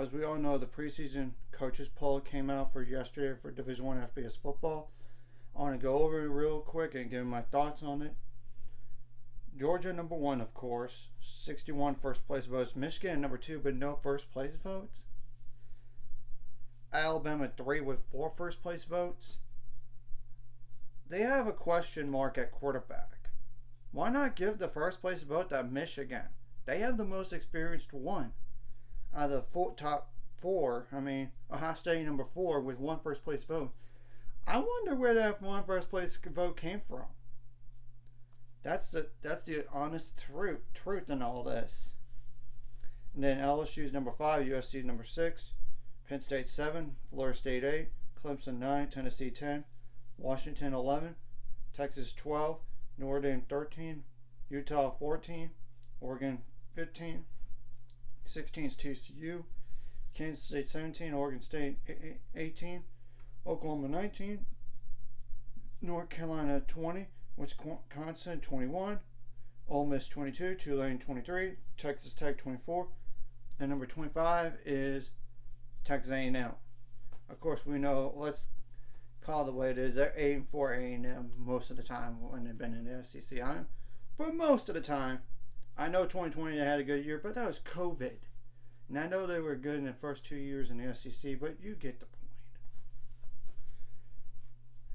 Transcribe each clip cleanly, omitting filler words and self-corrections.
as we all know, the preseason coaches poll came out for yesterday for Division I FBS football. I want to go over it real quick and give my thoughts on it. Georgia number 1, of course, 61 first place votes. Michigan number 2, but no first place votes. Alabama 3 with 4 first place votes. They have a question mark at quarterback. Why not give the first place vote to Michigan? They have the most experienced one. Out of the top 4, Ohio State number 4 with 1 first place vote. I wonder where that 1 first place vote came from. That's the honest truth in all this. And then LSU's number 5, USC's number 6, Penn State 7, Florida State 8, Clemson 9, Tennessee 10, Washington 11, Texas 12, Notre Dame 13, Utah 14, Oregon 15, 16 is TCU, Kansas State 17, Oregon State 18, Oklahoma 19, North Carolina 20, Wisconsin 21, Ole Miss 22, Tulane 23, Texas Tech 24, and number 25 is Texas A&M. Of course, we know, let's call it the way it is, they're 8-4 A&M most of the time when they've been in the SEC. For most of the time, I know 2020 they had a good year, but that was COVID. And I know they were good in the first 2 years in the SEC, but you get the point.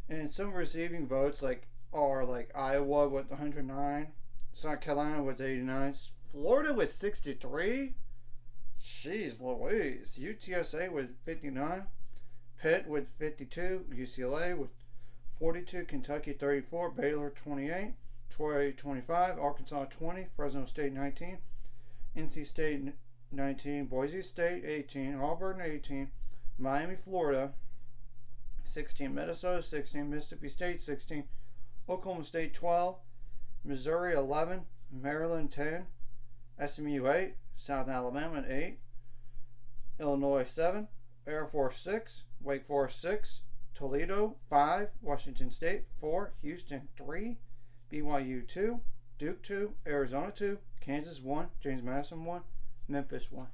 And some receiving votes are Iowa with 109, South Carolina with 89, Florida with 63. Jeez Louise. UTSA with 59, Pitt with 52, UCLA with 42, Kentucky 34, Baylor 28, Troy 25, Arkansas 20, Fresno State 19, NC State 19, Boise State 18, Auburn 18, Miami, Florida 16, Minnesota 16, Mississippi State 16, Oklahoma State 12, Missouri 11, Maryland 10, SMU 8, South Alabama 8, Illinois 7, Air Force 6, Wake Forest 6, Toledo 5, Washington State 4, Houston 3, BYU 2, Duke 2, Arizona 2, Kansas 1, James Madison 1, Memphis 1.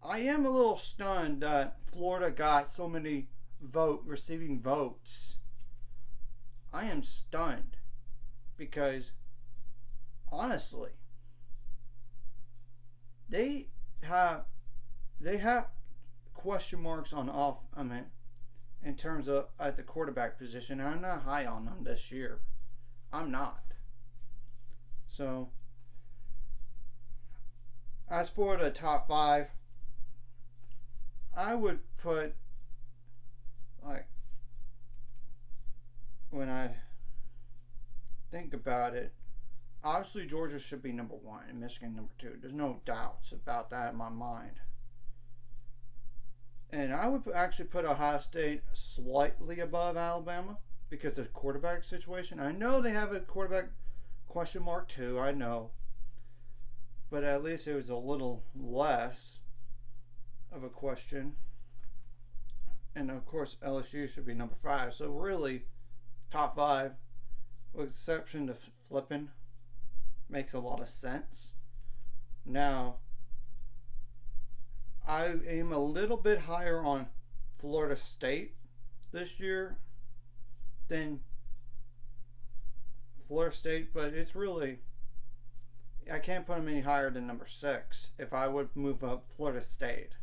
I am a little stunned that Florida got so many receiving votes. I am stunned because honestly, they have question marks in terms of at the quarterback position. I'm not high on them this year. I'm not. So as for the top 5, I would put, when I think about it, obviously Georgia should be number 1 and Michigan number 2. There's no doubts about that in my mind. And I would actually put Ohio State slightly above Alabama because of the quarterback situation. I know they have a quarterback question mark too, I know. But at least it was a little less of a question. And of course, LSU should be number 5. So really, top 5, with exception of flipping, makes a lot of sense. Now, I aim a little bit higher on Florida State this year than Florida State, but it's really, I can't put them any higher than number 6 if I would move up Florida State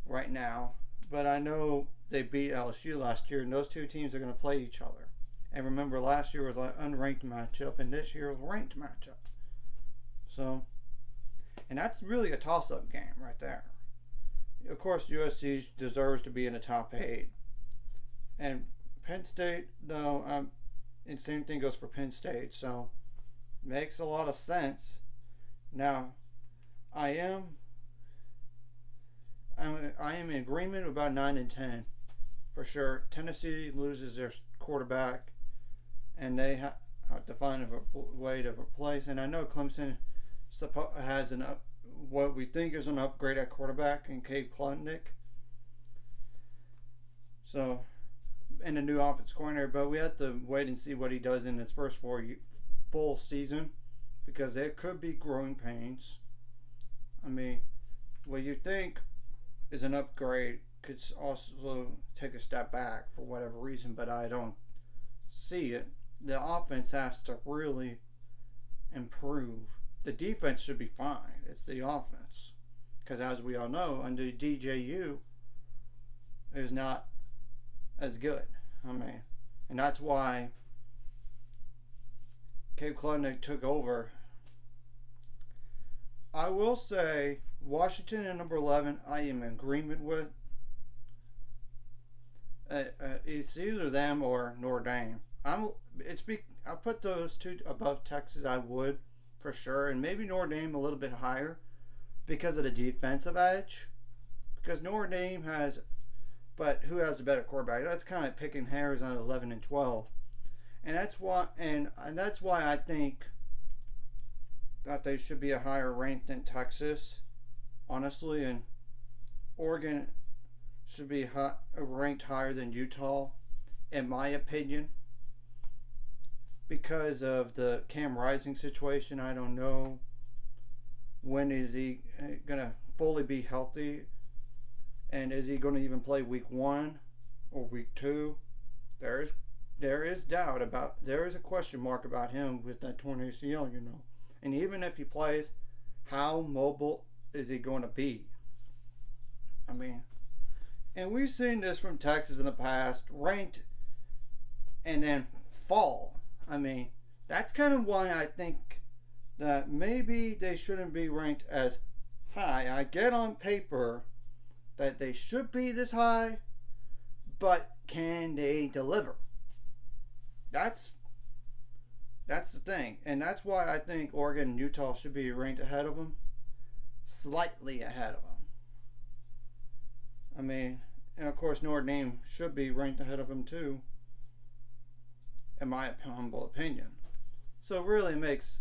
right now. But I know they beat LSU last year, and those two teams are going to play each other. And remember, last year was an unranked matchup, and this year was a ranked matchup. So, and that's really a toss-up game right there. Of course, USC deserves to be in the top 8. And Penn State, though, and same thing goes for Penn State, so makes a lot of sense. Now, I am in agreement about 9 and 10 for sure. Tennessee loses their quarterback, and they have to find a way to replace. And I know Clemson has what we think is an upgrade at quarterback in Cade Klubnik. So, and a new offense coordinator, but we have to wait and see what he does in his first full season, because there could be growing pains. Well, you think is an upgrade. Could also take a step back for whatever reason, but I don't see it. The offense has to really improve. The defense should be fine. It's the offense. Because as we all know, under DJU is not as good. And that's why Cape Klubnik took over. I will say Washington at number 11, I am in agreement with. It's either them or Notre Dame. I put those two above Texas. I would for sure, and maybe Notre Dame a little bit higher because of the defensive edge. Because Notre Dame has, but who has a better quarterback? That's kind of picking hairs on 11 and 12, and that's why I think that they should be a higher rank than Texas, honestly, and Oregon should be ranked higher than Utah, in my opinion, because of the Cam Rising situation. I don't know when is he gonna fully be healthy, and is he going to even play week 1 or week 2? There is doubt about. There is a question mark about him with that torn ACL, And even if he plays, how mobile is he going to be? And we've seen this from Texas in the past, ranked and then fall. That's kind of why I think that maybe they shouldn't be ranked as high. I get on paper that they should be this high, but can they deliver? That's the thing. And that's why I think Oregon and Utah should be ranked ahead of them. Slightly ahead of them. And of course Notre Dame should be ranked ahead of them too, in my humble opinion. So it really makes,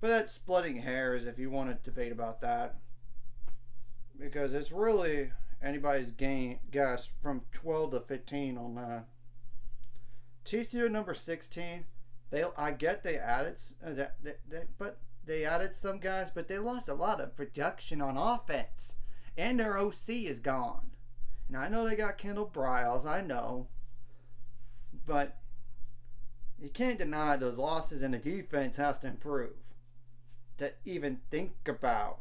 but that's splitting hairs if you want to debate about that, because it's really anybody's guess from 12 to 15 on that. TCU number 16. I get they added but they added some guys, but they lost a lot of production on offense, and their OC is gone. And I know they got Kendall Briles, I know, but you can't deny those losses, and the defense has to improve to even think about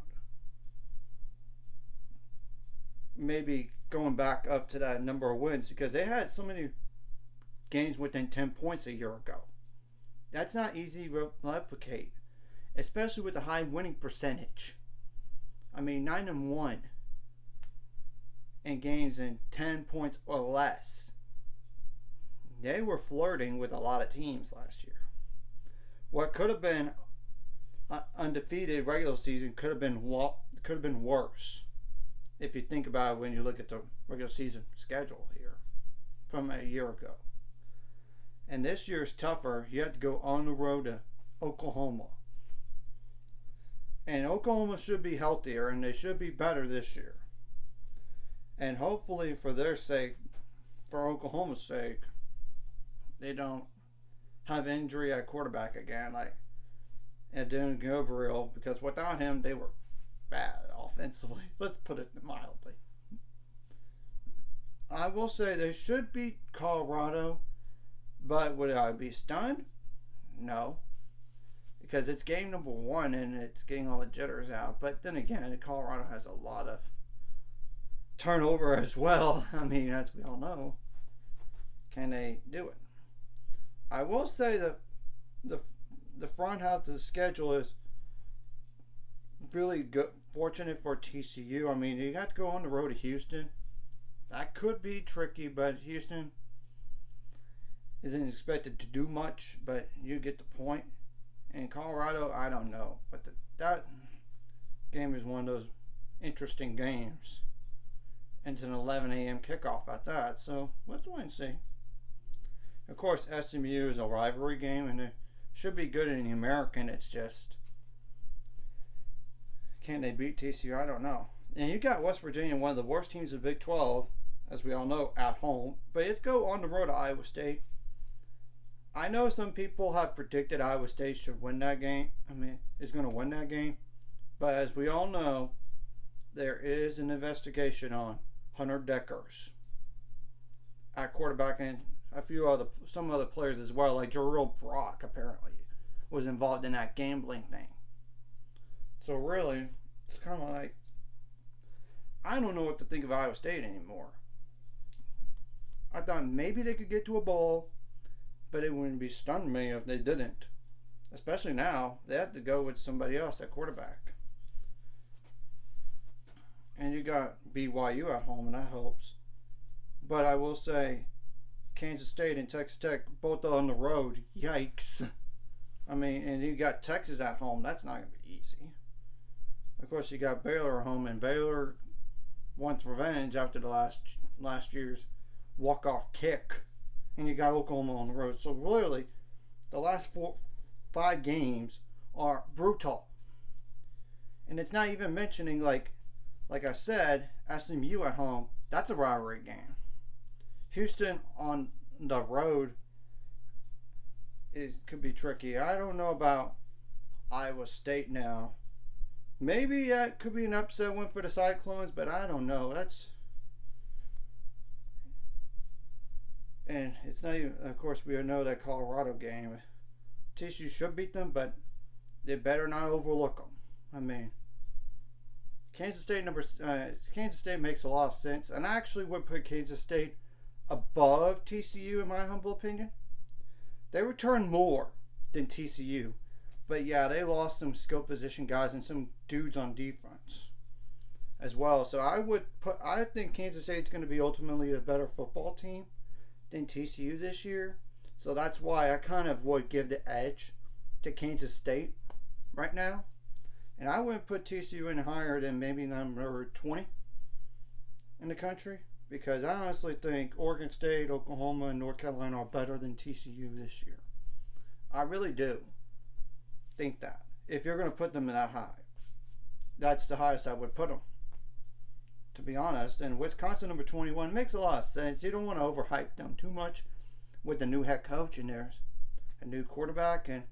maybe going back up to that number of wins, because they had so many games within 10 points a year ago. That's not easy to replicate, especially with a high winning percentage. 9-1 in games in 10 points or less. They were flirting with a lot of teams last year. What could have been undefeated regular season could have been worse, if you think about it when you look at the regular season schedule here from a year ago. And this year's tougher. You have to go on the road to Oklahoma. And Oklahoma should be healthier, and they should be better this year. And hopefully for their sake, for Oklahoma's sake, they don't have injury at quarterback again, like Dylan Gabriel, because without him, they were bad offensively. Let's put it mildly. I will say they should beat Colorado, but would I be stunned? No. Because it's game number 1 and it's getting all the jitters out. But then again, Colorado has a lot of turnover as well. As we all know. Can they do it? I will say that the front half of the schedule is really good, fortunate for TCU. You got to go on the road to Houston. That could be tricky, but Houston isn't expected to do much, but you get the point. And Colorado, I don't know, but that game is one of those interesting games. And it's an 11 a.m. kickoff at that, so let's wait and see. Of course, SMU is a rivalry game, and it should be good in the American. It's just, can they beat TCU? I don't know. And you got West Virginia, one of the worst teams of the Big 12, as we all know, at home. But it's go on the road to Iowa State. I know some people have predicted Iowa State should win that game. Is going to win that game. But as we all know, there is an investigation on Hunter Deckers at quarterback and some other players as well, like Jarrell Brock apparently was involved in that gambling thing. So really, it's kind of like, I don't know what to think of Iowa State anymore. I thought maybe they could get to a bowl, but it wouldn't be stunned me if they didn't. Especially now, they have to go with somebody else at quarterback. And you got BYU at home, and that helps. But I will say, Kansas State and Texas Tech both on the road. Yikes. I mean, and you got Texas at home. That's not going to be easy. Of course, you got Baylor at home, and Baylor wants revenge after the last year's walk-off kick. And you got Oklahoma on the road. So really, the last 5 games are brutal. And it's not even mentioning, like I said, SMU at home. That's a rivalry game. Houston on the road, it could be tricky. I don't know about Iowa State now. Maybe that could be an upset win for the Cyclones, but I don't know. And it's not even, of course, we know that Colorado game. TCU should beat them, but they better not overlook them. I mean, Kansas State makes a lot of sense, and I actually would put Kansas State above TCU in my humble opinion. They returned more than TCU, but yeah, they lost some skill position guys and some dudes on defense as well. So I think Kansas State's going to be ultimately a better football team than TCU this year. So that's why I kind of would give the edge to Kansas State right now. And I wouldn't put TCU in higher than maybe number 20 in the country, because I honestly think Oregon State, Oklahoma, and North Carolina are better than TCU this year. I really do think that. If you're going to put them that high, that's the highest I would put them, to be honest. And Wisconsin number 21 makes a lot of sense. You don't want to overhype them too much with the new head coach, and there's a new quarterback and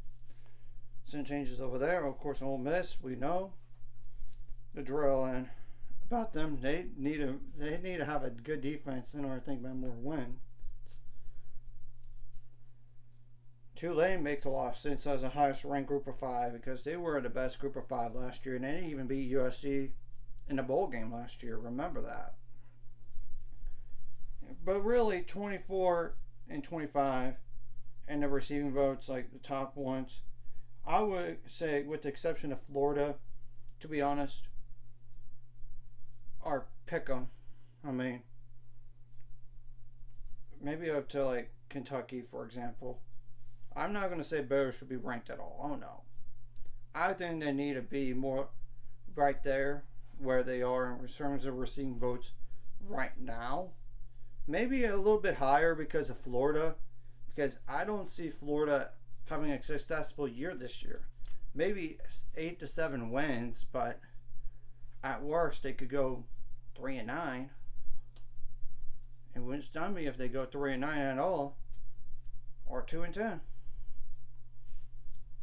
some changes over there. Of course, Ole Miss, we know the drill, and about them, they need to have a good defense in order to think about more wins. Tulane makes a lot of sense as the highest ranked group of 5, because they were the best group of 5 last year, and they didn't even beat USC in the bowl game last year. Remember that. But really, 24 and 25 and the receiving votes, like the top ones, I would say, with the exception of Florida, to be honest, are pick 'em. I mean, maybe up to like Kentucky, for example. I'm not going to say Baylor should be ranked at all. Oh no. I think they need to be more right there where they are in terms of receiving votes right now. Maybe a little bit higher because of Florida, because I don't see Florida having a successful year this year. Maybe 8 to 7 wins, but at worst they could go 3-9. It wouldn't stun me if they go 3-9 at all, or 2-10,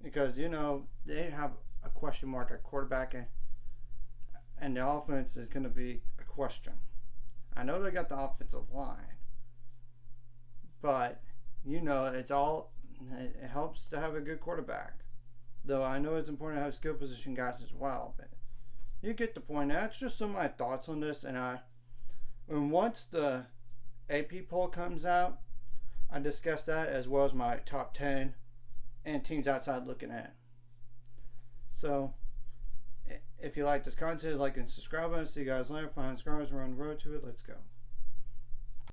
because they have a question mark at quarterback, and the offense is going to be a question. I know they got the offensive line, but it helps to have a good quarterback. Though I know it's important to have skill position guys as well, but you get the point. That's just some of my thoughts on this, and once the AP poll comes out, I discuss that as well as my top 10 and teams outside looking at. So, if you like this content, like and subscribe. See you guys later. Find subscribers. We're on the road to it. Let's go.